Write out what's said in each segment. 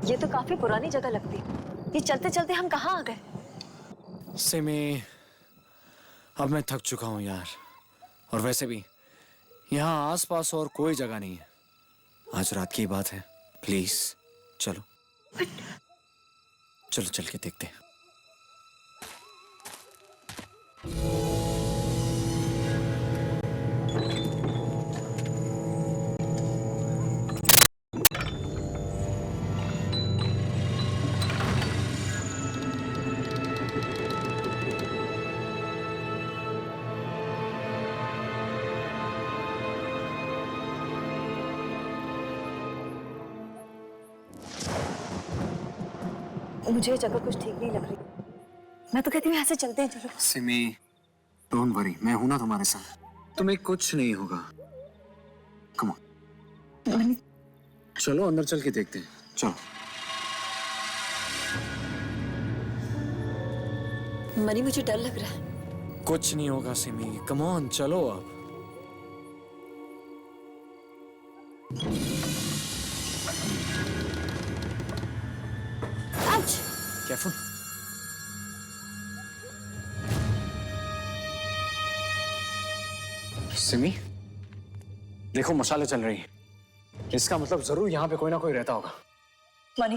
ये तो काफी पुरानी जगह लगती है। ये चलते चलते हम कहाँ आ गए? सिमी, अब मैं थक चुका हूँ यार। और वैसे भी यहाँ आसपास और कोई जगह नहीं है। आज रात की बात है, प्लीज चलो। चलो चल के देखते हैं। मुझे ये जगह कुछ ठीक नहीं लग रही। मैं तो कहती हूँ यहाँ से चलते हैं, चलो। सिमी, डोंट वरी, मैं हूं ना तुम्हारे साथ। तुम्हें कुछ नहीं होगा। कम ऑन, चलो अंदर चल के देखते हैं। चलो। मनी, मुझे डर लग रहा है। कुछ नहीं होगा सिमी, कम ऑन, चलो अब। केयरफुल। सिमी, देखो मशालें चल रही हैं। इसका मतलब जरूर यहाँ पे कोई ना कोई रहता होगा। मनी,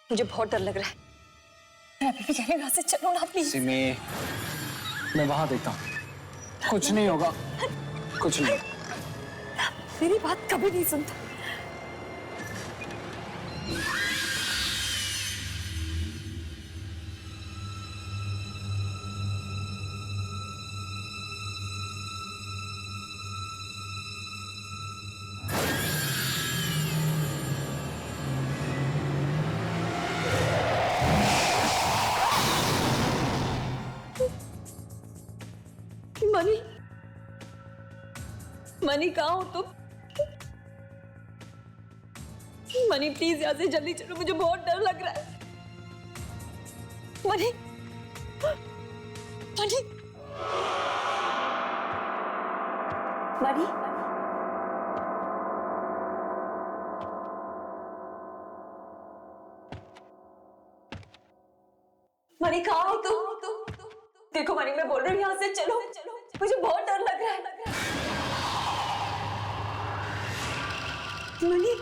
मुझे बहुत डर लग रहा है। मैं अभी भी कह रही हूँ यहाँ से चलो ना प्लीज। सिमी, मैं वहां देखता हूँ। कुछ नहीं होगा, कुछ नहीं। मेरी बात कभी नहीं सुनता। मनी, मनी कहाँ हो तुम? मनी प्लीज यहाँ से जल्दी चलो, मुझे बहुत डर लग रहा है। मनी, मनी, मनी, मनी कहाँ हो तुम? देखो मनी, मैं बोल रही हूँ यहाँ से चलो, मुझे बहुत डर लग रहा है। मनी,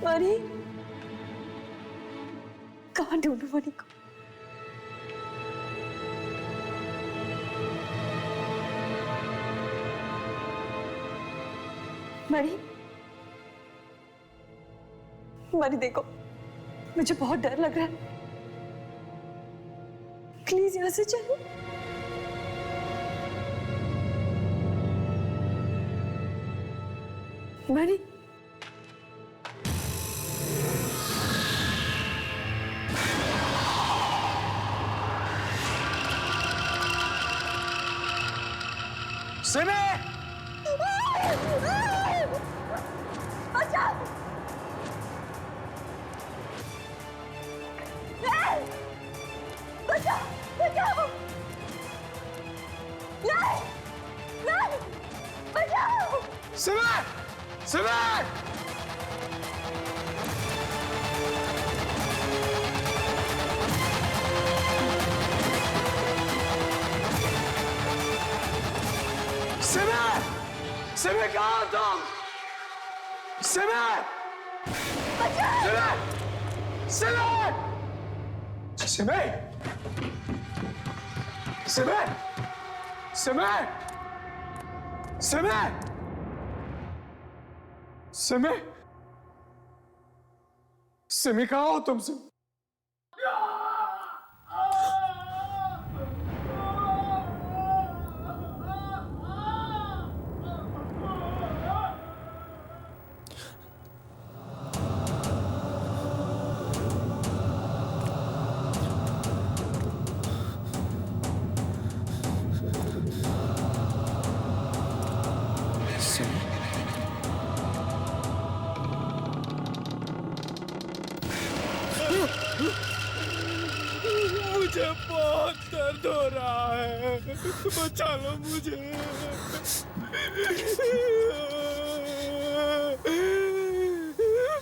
मनी, कहाँ ढूंढूं मनी को? मनी, मनी देखो, मुझे बहुत डर लग रहा है। प्लीज यहाँ से चलो। मनी, सिमी! बचाओ! बचाओ! बचाओ! नहीं! नहीं! बचाओ! सिमी! सिमी! सिमी! सिमी कहाँ हो तुम? सिमी! सिमी! सिमी! सिमी! सिमी! सिमी! सिमी! सिमी! सिमी कहाँ हो तुम? दर्द हो रहा है, बचा लो मुझे।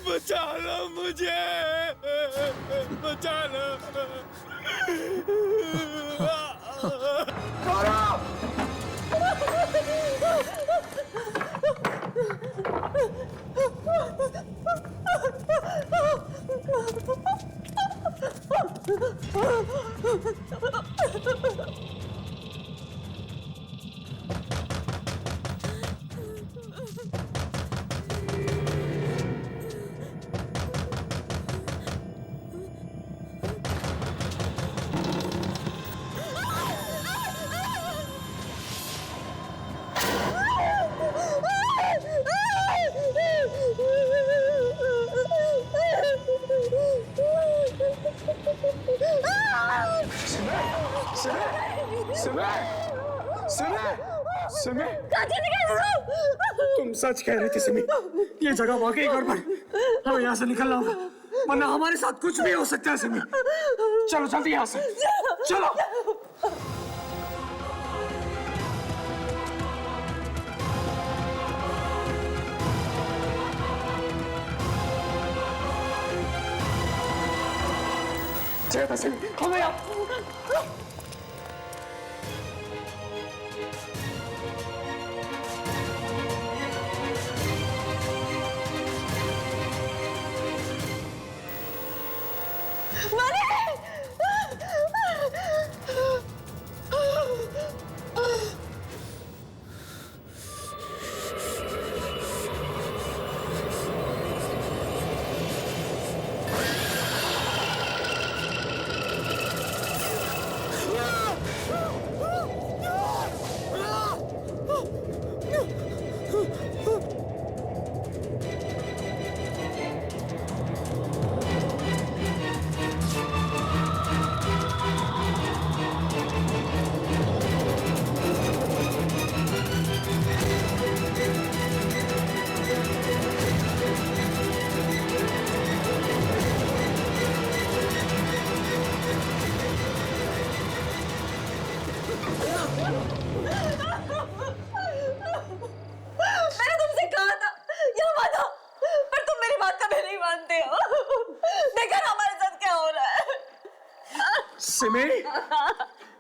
बचा लो मुझे, बचा लो। तुम सच कह रही थी सिमी, ये जगह वाकई गड़बड़। हमें यहाँ से निकलना होगा, वरना हमारे साथ कुछ भी हो सकता है सिमी। चलो जल्दी यहाँ से, चलो। सिमी, हमें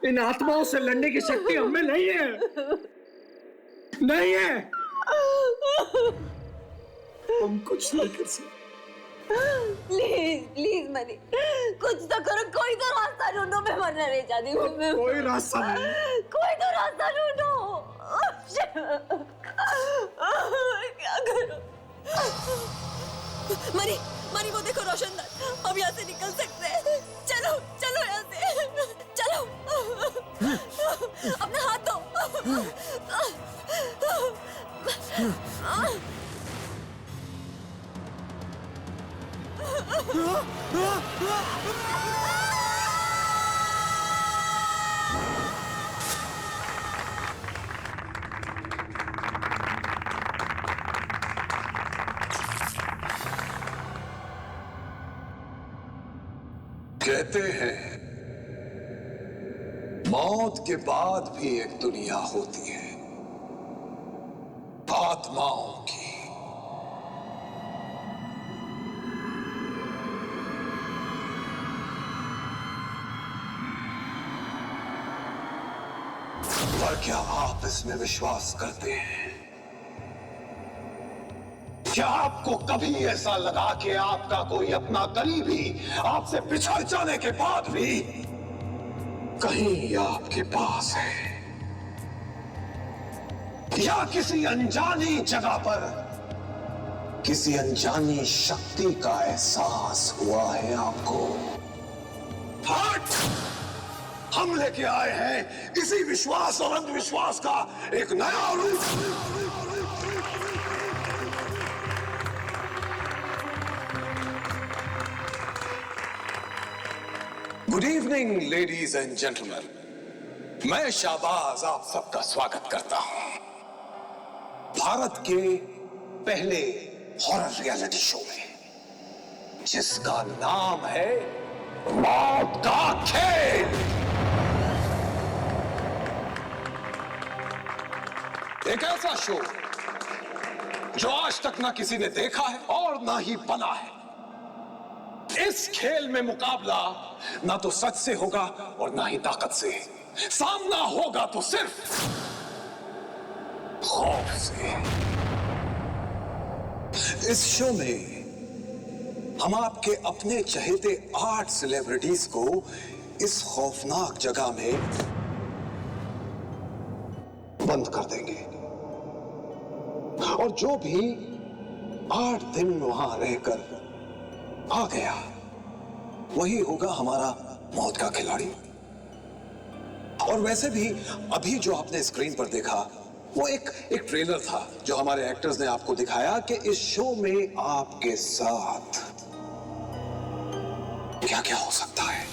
इन आत्माओं से लड़ने की शक्ति हमें नहीं है, नहीं है। हम कुछ नहीं कर सकते। प्लीज प्लीज मनी, कुछ तो करो, कोई तो रास्ता ढूंढो। मैं मरना नहीं चाहती हूँ। कोई रास्ता नहीं, कोई तो रास्ता ढूंढो। क्या करूं? मनी मनी, वो देखो रोशनदान, हम यहाँ से निकल सकते हैं। चलो चलो यहाँ से, चलो। अपना हाथ दो। कहते हैं मौत के बाद भी एक दुनिया होती है, आत्माओं की। पर क्या आप इसमें विश्वास करते हैं? क्या आपको कभी ऐसा लगा कि आपका कोई अपना करीबी आपसे बिछड़ जाने के बाद भी कहीं आपके पास है, या किसी अनजानी जगह पर किसी अनजानी शक्ति का एहसास हुआ है आपको? हट! हम लेके आए हैं इसी विश्वास और अंधविश्वास का एक नया रूप। Good evening ladies and gentleman, मैं शाहबाज आप सबका स्वागत करता हूं भारत के पहले हॉरर रियलिटी शो में, जिसका नाम है मौत का खेल। एक ऐसा शो जो आज तक ना किसी ने देखा है और ना ही बना है। इस खेल में मुकाबला ना तो सच से होगा और ना ही ताकत से। सामना होगा तो सिर्फ खौफ से। इस शो में हम आपके अपने चहेते 8 सेलिब्रिटीज को इस खौफनाक जगह में बंद कर देंगे और जो भी 8 दिन वहां रहकर आ गया वही होगा हमारा मौत का खिलाड़ी। और वैसे भी अभी जो आपने स्क्रीन पर देखा वो एक ट्रेलर था जो हमारे एक्टर्स ने आपको दिखाया कि इस शो में आपके साथ क्या क्या हो सकता है।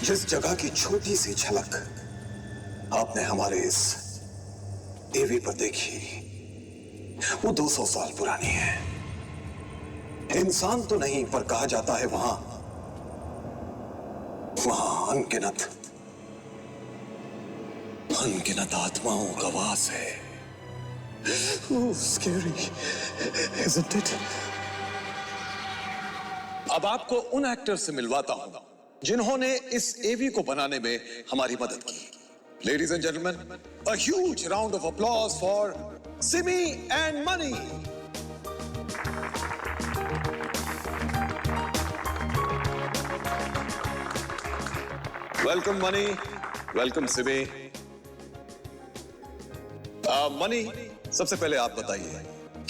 जिस जगह की छोटी सी झलक आपने हमारे इस टीवी पर देखी वो 200 साल पुरानी है। इंसान तो नहीं पर कहा जाता है वहां अनगिनत आत्माओं का वास है। Scary, isn't it? अब आपको उन एक्टर से मिलवाता हूं जिन्होंने इस एवी को बनाने में हमारी मदद की। Ladies and gentlemen, a huge round of applause for Simi and Money. Welcome Money, welcome Simi. Money, सबसे पहले आप बताइए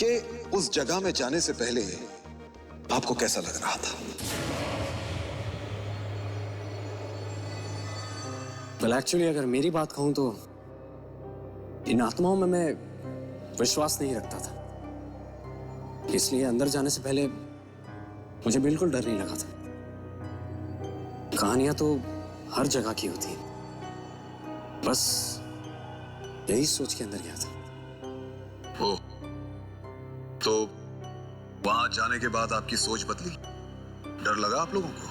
कि उस जगह में जाने से पहले आपको कैसा लग रहा था? well, एक्चुअली अगर मेरी बात कहूं तो इन आत्माओं में मैं विश्वास नहीं रखता था, इसलिए अंदर जाने से पहले मुझे बिल्कुल डर नहीं लगा था। कहानियां तो हर जगह की होती हैं, बस यही सोच के अंदर गया था। ओ, तो वहां जाने के बाद आपकी सोच बदली? डर लगा आप लोगों को?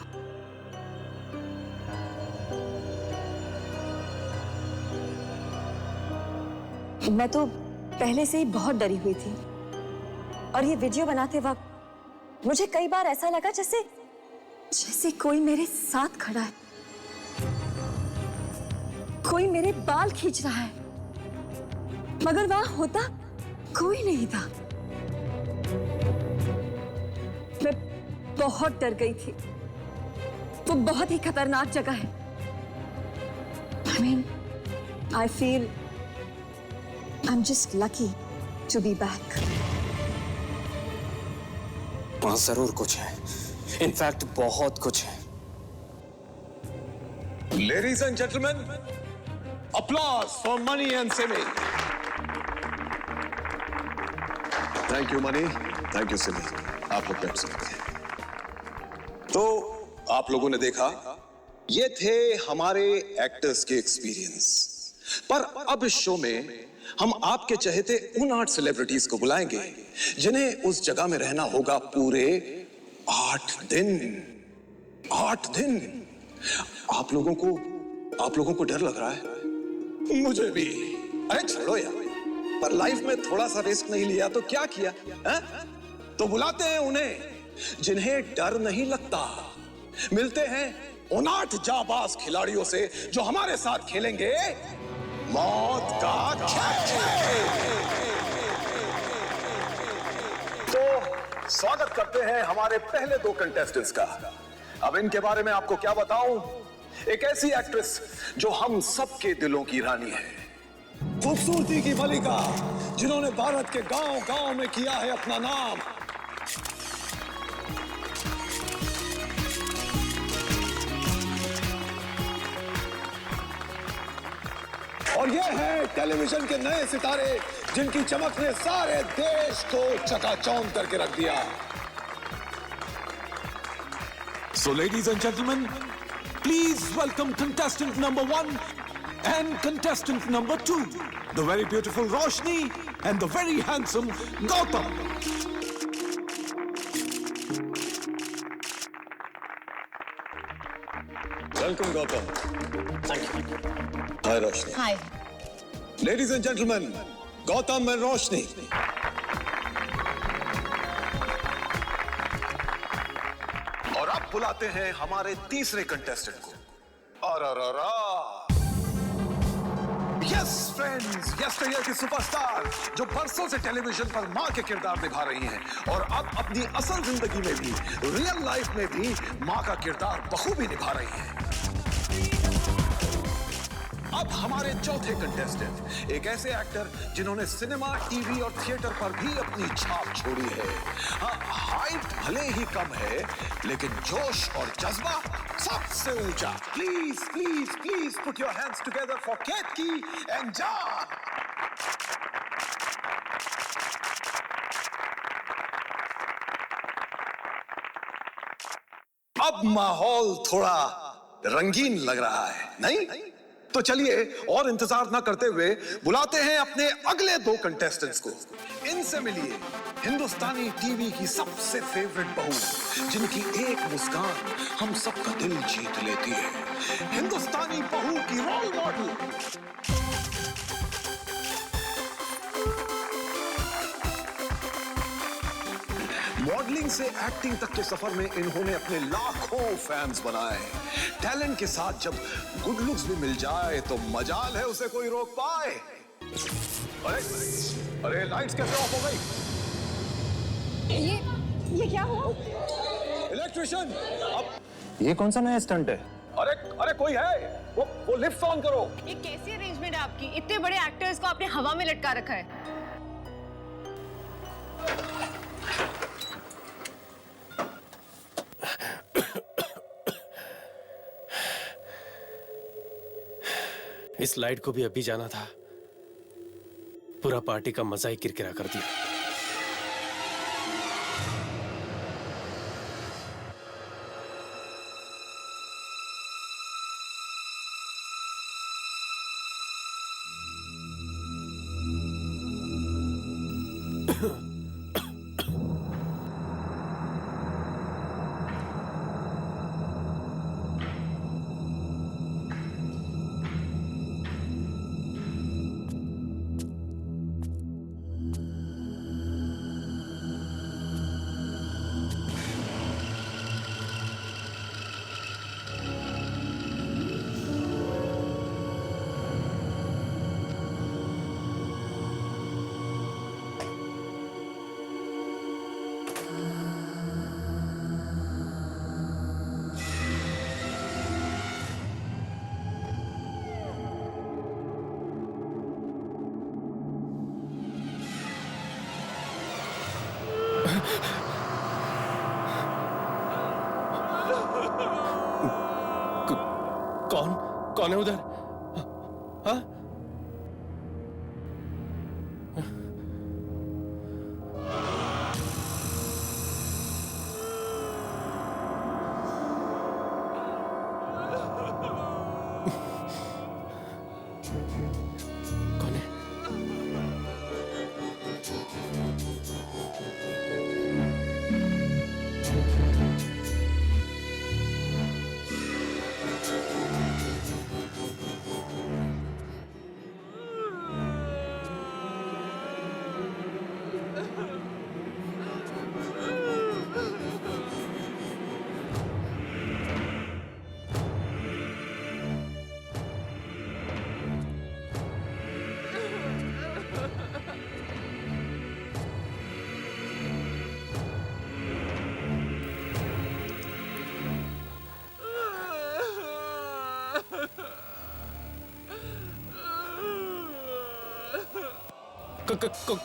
मैं तो पहले से ही बहुत डरी हुई थी और ये वीडियो बनाते वक्त मुझे कई बार ऐसा लगा जैसे कोई मेरे साथ खड़ा है, कोई मेरे बाल खींच रहा है, मगर वहां होता कोई नहीं था। मैं बहुत डर गई थी। वो बहुत ही खतरनाक जगह है। I feel I'm just lucky to be back. वहां जरूर कुछ है, इनफैक्ट बहुत कुछ है। Ladies and gentlemen, applause for Money and Simi. Thank you Money, thank you Simi. आप लोग बैठ सकते हैं। तो आप लोगों ने देखा, ये थे हमारे एक्टर्स के एक्सपीरियंस। पर अब इस शो में हम आपके चहेते उन 8 सेलिब्रिटीज को बुलाएंगे जिन्हें उस जगह में रहना होगा पूरे 8 दिन। 8 दिन। आप लोगों को डर लग रहा है? मुझे भी। अरे छोड़ो यार, पर लाइफ में थोड़ा सा रिस्क नहीं लिया तो क्या किया है? तो बुलाते हैं उन्हें जिन्हें डर नहीं लगता। मिलते हैं उन 8 जाबाज खिलाड़ियों से जो हमारे साथ खेलेंगे मौत का खेल। तो स्वागत करते हैं हमारे पहले 2 कंटेस्टेंट्स का। अब इनके बारे में आपको क्या बताऊं? एक ऐसी एक्ट्रेस जो हम सबके दिलों की रानी है, खूबसूरती की मलिका, जिन्होंने भारत के गांव-गांव में किया है अपना नाम। और ये है टेलीविजन के नए सितारे जिनकी चमक ने सारे देश को चकाचौंध करके रख दिया। So ladies and gentlemen, please welcome contestant number 1 and contestant number 2, the very beautiful Roshni and the very handsome Gautam. Welcome Gautam. Thank you. Hi Roshni. Hi. Ladies and gentleman, Gautam and Roshni. और अब बुलाते हैं हमारे तीसरे contestant को। Yes friends, yesterday की superstar जो बरसों से टेलीविजन पर मां के किरदार निभा रही हैं और अब अपनी असल जिंदगी में भी, रियल लाइफ में भी मां का किरदार बखूबी निभा रही हैं। अब हमारे चौथे कंटेस्टेंट एक ऐसे एक्टर जिन्होंने सिनेमा, टीवी और थिएटर पर भी अपनी छाप छोड़ी है। हाइट भले ही कम है, लेकिन जोश और जज्बा सबसे ऊंचा। Please please please put your hands together for Ketaki and John. अब माहौल थोड़ा रंगीन लग रहा है, नहीं? तो चलिए और इंतजार ना करते हुए बुलाते हैं अपने अगले दो कंटेस्टेंट्स को। इनसे मिलिए हिंदुस्तानी टीवी की सबसे फेवरेट बहू, जिनकी एक मुस्कान हम सबका दिल जीत लेती है। हिंदुस्तानी बहू की रोल मॉडल, मॉडलिंग से एक्टिंग तक के सफर में इन्होंने अपने लाखों फैंस बनाए। टैलेंट के साथ जब गुड लुक्स भी मिल जाए तो मजाल है उसे कोई रोक पाए। अरे लाइट्स कैसे ऑफ हो गई? ये क्या हुआ? इलेक्ट्रिशियन! अब ये कौन सा नया स्टंट है? अरे कोई है? वो लिफ्ट ऑन करो। ये कैसी अरेंजमेंट है आपकी? इतने बड़े एक्टर्स को आपने हवा में लटका रखा है। इस लाइट को भी अभी जाना था, पूरा पार्टी का मजा ही किरकिरा कर दिया। कौन है उधर? हाँ? कौन है?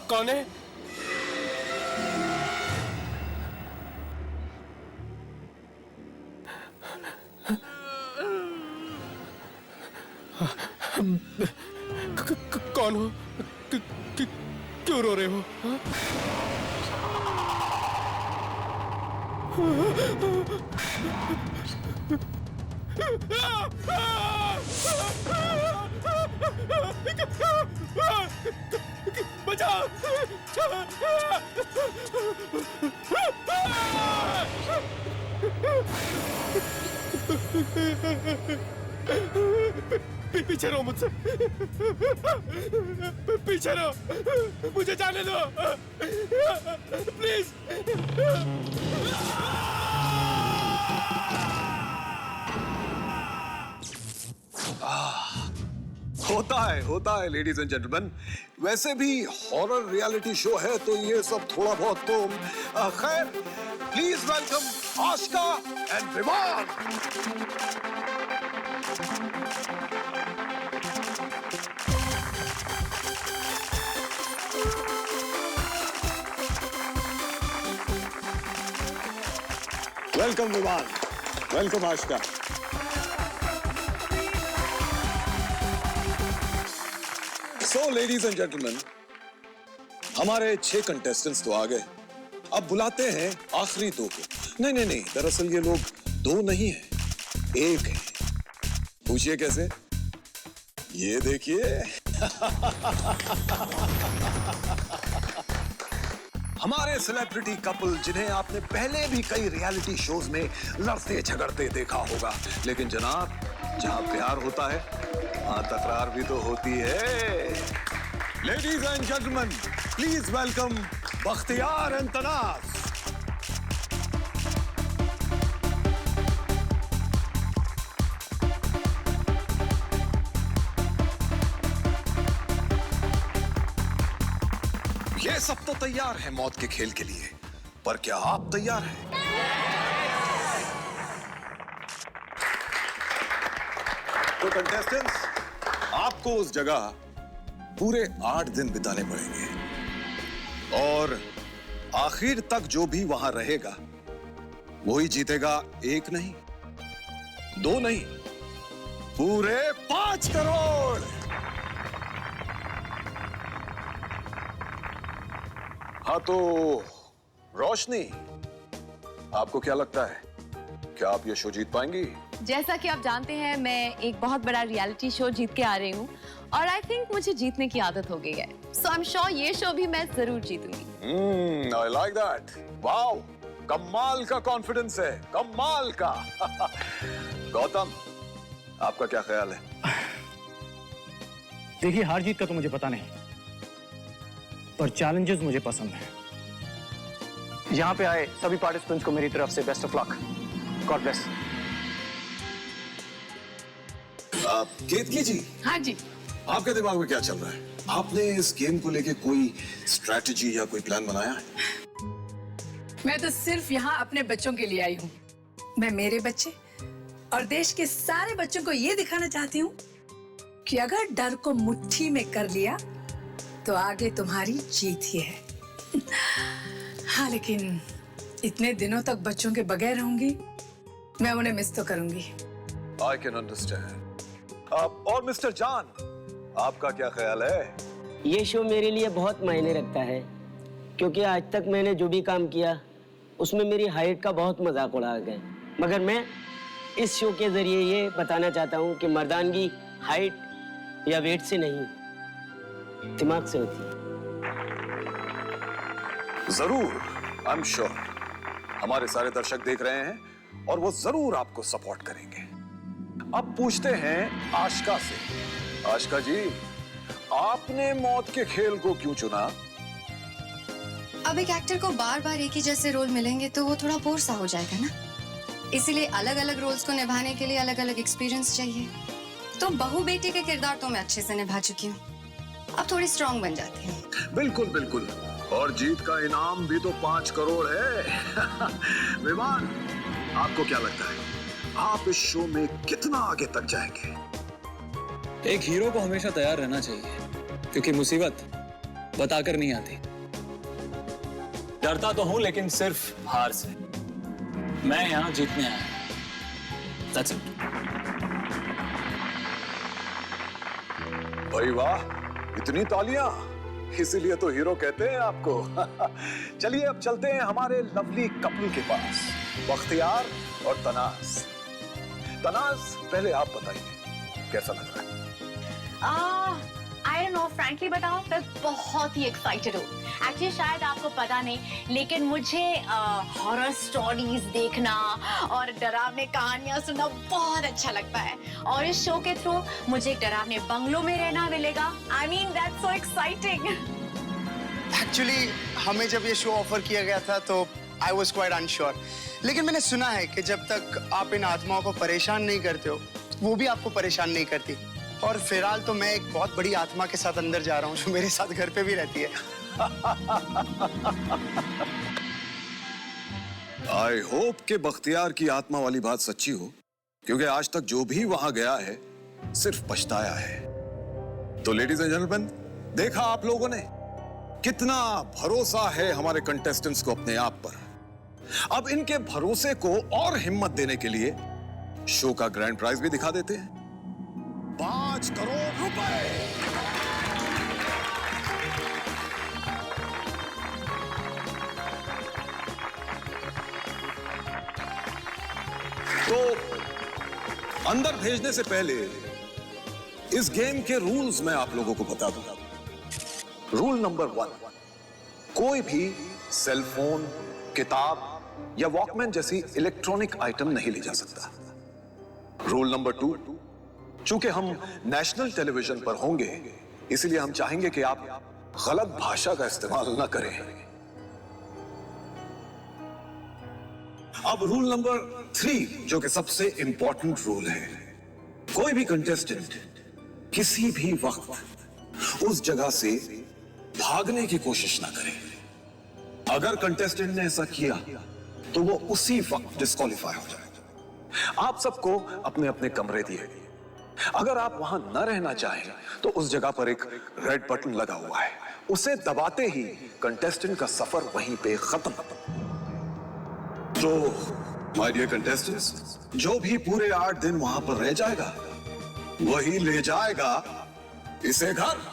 कौन है? कौन हो? क्यों रो रहे हो? बचाओ! पीछे रहो मुझसे, पीछे रहो, मुझे जाने दो प्लीज। होता है लेडीज एंड जेंटलमैन। वैसे भी हॉरर रियलिटी शो है तो ये सब थोड़ा बहुत तो खैर। प्लीज वेलकम आशिका एंड विमान। वेलकम विमान, welcome Ashika. So ladies and gentleman, हमारे 6 कंटेस्टेंट्स तो आ गए। अब बुलाते हैं आखिरी 2 को। नहीं, दरअसल ये लोग 2 नहीं है, 1 है। पूछिए कैसे? ये देखिए। हमारे सेलिब्रिटी कपल जिन्हें आपने पहले भी कई रियलिटी शोज में लड़ते झगड़ते देखा होगा, लेकिन जनाब जहां प्यार होता है वहां तकरार भी तो होती है। Ladies and gentleman, please welcome Bakhtiyar and Tanaz. ये सब तो तैयार है मौत के खेल के लिए, पर क्या आप तैयार हैं? तो कंटेस्टेंट्स, आपको उस जगह पूरे 8 दिन बिताने पड़ेंगे और आखिर तक जो भी वहां रहेगा वही जीतेगा। 1 नहीं, 2 नहीं, पूरे 5 करोड़। हाँ तो रोशनी, आपको क्या लगता है, क्या आप ये शो जीत पाएंगी? जैसा कि आप जानते हैं, मैं एक बहुत बड़ा रियलिटी शो जीत के आ रही हूँ और आई थिंक मुझे जीतने की आदत हो गई है। सो आई एम श्योर ये शो भी मैं जरूर जीतूंगी। I like that. वाओ, कमाल का कॉन्फिडेंस है, कमाल का। गौतम, आपका क्या ख्याल है? देखिए, हार जीत का तो मुझे पता नहीं, पर चैलेंजेस मुझे पसंद हैं। यहाँ पे आए सभी पार्टिसिपेंट्स को मेरी तरफ से best of luck. God bless. Ketaki ji. हाँ जी। आपके दिमाग में क्या चल रहा है? आपने इस गेम को लेके कोई स्ट्रैटेजी या कोई प्लान बनाया है? मैं तो सिर्फ यहाँ अपने बच्चों के लिए आई हूँ। मैं मेरे बच्चे और देश के सारे बच्चों को ये दिखाना चाहती हूँ कि अगर डर को मुट्ठी में कर लिया तो आगे तुम्हारी जीत ही है। हाँ, लेकिन इतने दिनों तक बच्चों के बगैर रहूंगी, मैं उन्हें मिस तो करूंगी। I can understand. और मिस्टर जान, आपका क्या ख्याल है? ये शो मेरे लिए बहुत मायने रखता है, क्योंकि आज तक मैंने जो भी काम किया उसमें मेरी हाइट का बहुत मजाक उड़ाया गया। मगर मैं इस शो के जरिए ये बताना चाहता हूँ कि मर्दानगी हाइट या वेट से नहीं, दिमाग से होती है। जरूर, आई एम श्योर हमारे सारे दर्शक देख रहे हैं और वो जरूर आपको सपोर्ट करेंगे। अब पूछते हैं आशिका से। आशिका जी, आपने मौत के खेल को क्यों चुना? अब एक एक्टर को बार बार एक ही जैसे रोल मिलेंगे तो वो थोड़ा बोर सा हो जाएगा ना, इसीलिए अलग अलग रोल्स को निभाने के लिए अलग अलग एक्सपीरियंस चाहिए। तो बहू बेटी के किरदार तो मैं अच्छे से निभा चुकी हूँ, अब थोड़ी स्ट्रांग बन जाती हूँ। बिल्कुल बिल्कुल, और जीत का इनाम भी तो 5 करोड़ है। विमान, आपको क्या लगता है, आप इस शो में कितना आगे तक जाएंगे? एक हीरो को हमेशा तैयार रहना चाहिए, क्योंकि मुसीबत बताकर नहीं आती। डरता तो हूं, लेकिन सिर्फ हार से। मैं यहां जीतने आया हूं। That's it. भाई वाह, इतनी तालियां, इसीलिए तो हीरो कहते हैं आपको। चलिए अब चलते हैं हमारे लवली कपल के पास, बख्तियार और तनाज। तनाज, पहले आप बताइए कैसा लग रहा है? आई डोंट नो फ्रैंकली बताऊं, मैं बहुत ही एक्साइटेड हूँ। एक्चुअली शायद आपको पता नहीं, लेकिन मुझे हॉरर स्टोरीज देखना और डरावने कहानियां सुनना बहुत अच्छा लगता है, और इस शो के थ्रू मुझे एक डरावने बंगलों में रहना मिलेगा। I mean that's so exciting. Actually हमें जब ये शो ऑफर किया गया था तो आई वॉज क्वाइट अनश्योर, लेकिन मैंने सुना है कि जब तक आप इन आत्माओं को परेशान नहीं करते हो, वो भी आपको परेशान नहीं करती। और फिलहाल तो मैं एक बहुत बड़ी आत्मा के साथ अंदर जा रहा हूँ जो मेरे साथ घर पे भी रहती है। आई होप कि बख्तियार की आत्मा वाली बात सच्ची हो, क्योंकि आज तक जो भी वहां गया है सिर्फ पछताया है। तो लेडीज एंड जेंटलमैन, देखा आप लोगों ने कितना भरोसा है हमारे कंटेस्टेंट्स को अपने आप पर। अब इनके भरोसे को और हिम्मत देने के लिए शो का ग्रैंड प्राइज भी दिखा देते हैं, 5 करोड़ रुपए। तो अंदर भेजने से पहले इस गेम के रूल्स मैं आप लोगों को बता दूंगा। रूल नंबर 1, कोई भी सेल फोन, किताब या वॉकमैन जैसी इलेक्ट्रॉनिक आइटम नहीं ले जा सकता। रूल नंबर 2, चूंकि हम नेशनल टेलीविजन पर होंगे, इसलिए हम चाहेंगे कि आप गलत भाषा का इस्तेमाल न करें। अब रूल नंबर 3, जो कि सबसे इंपॉर्टेंट रूल है, कोई भी कंटेस्टेंट किसी भी वक्त उस जगह से भागने की कोशिश ना करे। अगर कंटेस्टेंट ने ऐसा किया तो वो उसी वक्त डिस्क्वालीफाई हो जाएगा। आप सबको अपने अपने कमरे दिए। अगर आप वहां न रहना चाहें तो उस जगह पर एक रेड बटन लगा हुआ है, उसे दबाते ही कंटेस्टेंट का सफर वहीं पे खत्म। तो माय डियर कंटेस्टेंट्स, जो भी पूरे 8 दिन वहां पर रह जाएगा वही ले जाएगा इसे घर।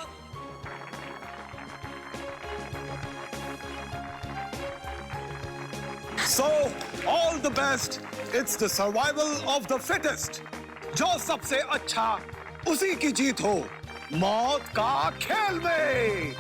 So, all the best. It's the survival of the fittest. जो सबसे अच्छा उसी की जीत हो मौत का खेल में।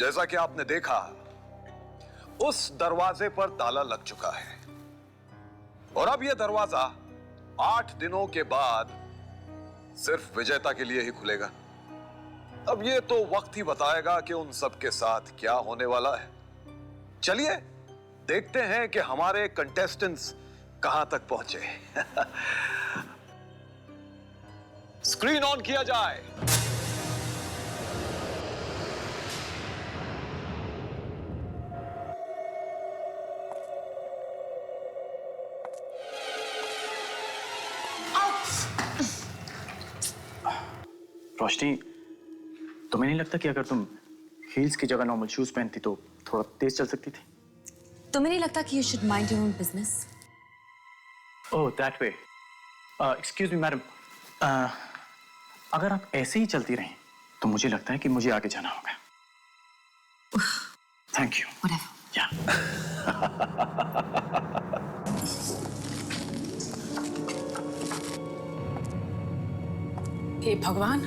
जैसा कि आपने देखा, उस दरवाजे पर ताला लग चुका है और अब यह दरवाजा 8 दिनों के बाद सिर्फ विजेता के लिए ही खुलेगा। अब ये तो वक्त ही बताएगा कि उन सब के साथ क्या होने वाला है। चलिए देखते हैं कि हमारे कंटेस्टेंट्स कहां तक पहुंचे। स्क्रीन ऑन किया जाए। रोशनी, तुम्हें नहीं लगता कि अगर तुम हील्स की जगह नॉर्मल शूज पहनती तो थोड़ा तेज चल सकती थी? तुम्हें नहीं लगता कि you should mind your own business? Oh that way. Excuse me madam, अगर आप ऐसे ही चलती रहें तो मुझे लगता है कि मुझे आगे जाना होगा। Thank you. या हे भगवान,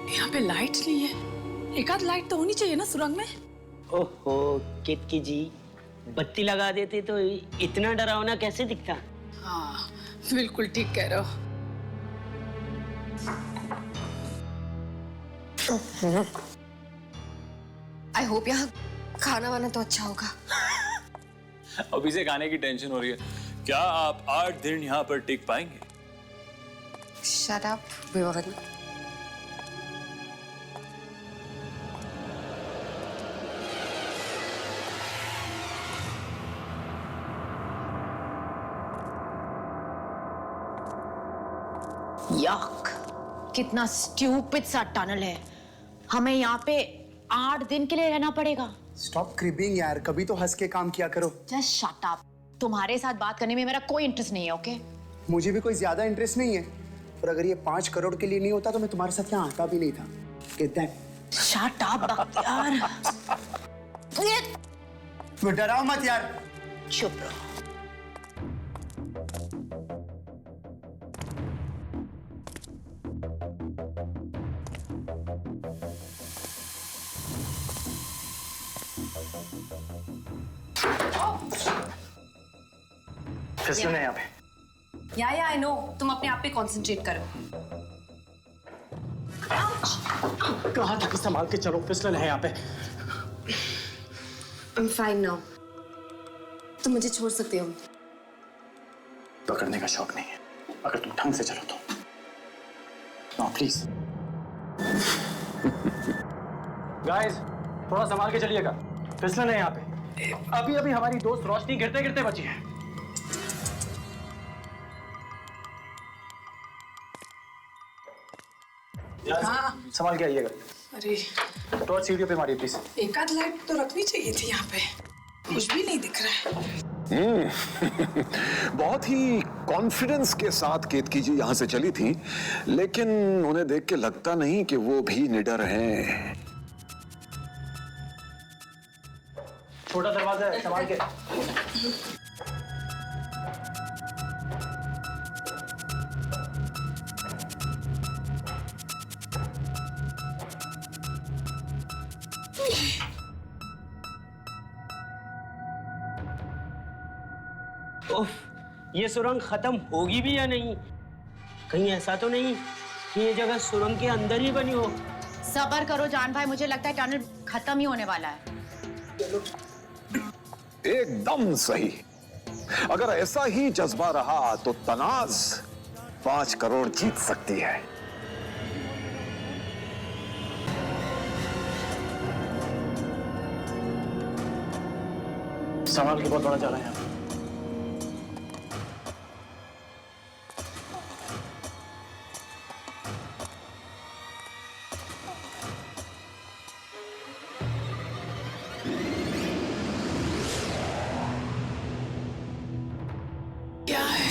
यहाँ पे लाइट नहीं है। एक आध लाइट तो होनी चाहिए ना सुरंग में। ओहो केतकी जी, बत्ती लगा देते तो इतना डरावना कैसे दिखता। हाँ बिल्कुल ठीक कह रहे हो। आई होप यहाँ खाना वाना तो अच्छा होगा। अभी से खाने की टेंशन हो रही है। क्या आप 8 दिन यहाँ पर टिक पाएंगे? Shut up Vivaan. यक, कितना स्टूपिड सा टनल है। हमें यहाँ पे 8 दिन के लिए रहना पड़ेगा। स्टॉप क्रिबिंग यार, कभी तो हंस के काम किया करो। Just shut up. तुम्हारे साथ बात करने में मेरा कोई इंटरेस्ट नहीं है, ओके? मुझे भी कोई ज्यादा इंटरेस्ट नहीं है, और अगर ये 5 करोड़ के लिए नहीं होता तो मैं तुम्हारे साथ यहाँ आता भी नहीं था। Get that? Shut up Bakhtiyar. तो डराओ मत यार। चुप रहो। फिसलन है यहाँ पे। या आई नो, तुम अपने आप पे कंसंट्रेट करो। कहा था कि संभाल के चलो, फिसलन है यहाँ पे। I'm fine now. तुम मुझे छोड़ सकते हो। पकड़ने का शौक नहीं है, अगर तुम ढंग से चलो तो। No please. गाइस, थोड़ा संभाल के चलिएगा, फिसलन है यहाँ पे। अभी अभी हमारी दोस्त रोशनी गिरते गिरते बची है। हाँ। संभाल के आइएगा। अरे टॉर्च सीढ़ियों पे मारिए प्लीज। एक आध लाइट तो रखनी चाहिए थी यहाँ पे। कुछ भी नहीं दिख रहा है। बहुत ही कॉन्फिडेंस के साथ केतकी जी यहां से चली थी, लेकिन उन्हें देख के लगता नहीं कि वो भी निडर हैं। छोटा दरवाजा है, संभाल के। ओह, ये सुरंग खत्म होगी भी या नहीं? कहीं ऐसा तो नहीं कि ये जगह सुरंग के अंदर ही बनी हो? सब्र करो जान भाई, मुझे लगता है टनल खत्म ही होने वाला है। एकदम सही। अगर ऐसा ही जज्बा रहा तो तनाज 5 करोड़ जीत सकती है। संभाल के, बहुत बड़ा जाला है यहाँ। क्या है?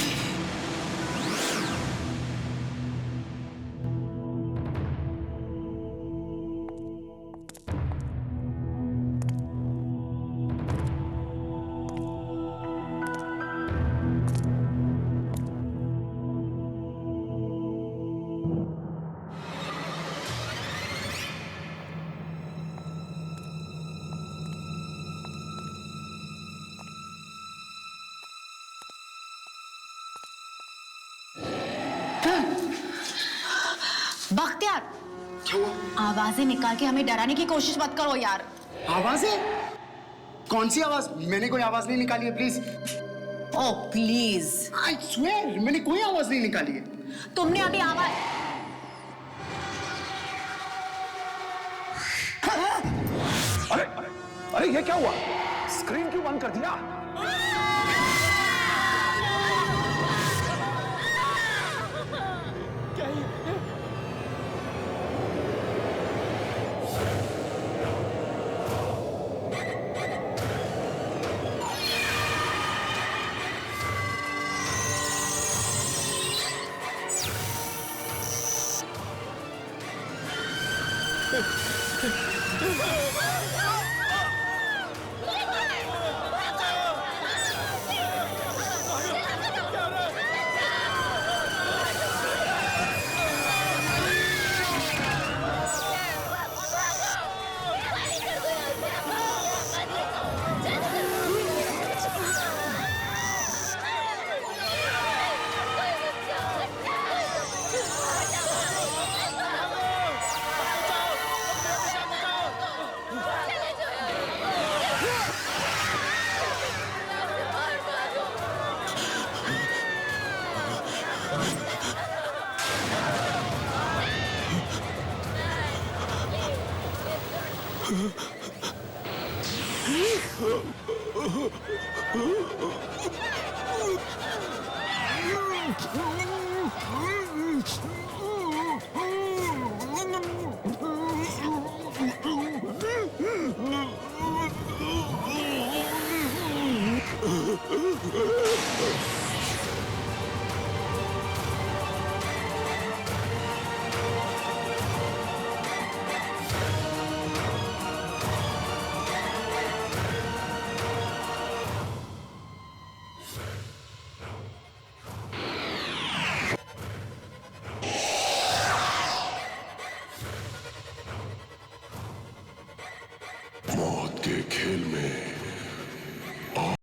बख्तियार, क्या हुआ? आवाजें निकाल के हमें डराने की कोशिश मत करो यार। आवाजें? कौन सी आवाज? मैंने कोई आवाज नहीं निकाली है, please. Oh please. I swear मैंने कोई आवाज नहीं निकाली है। तुमने अभी आवाज अरे अरे ये क्या हुआ? स्क्रीन क्यों बंद कर दिया?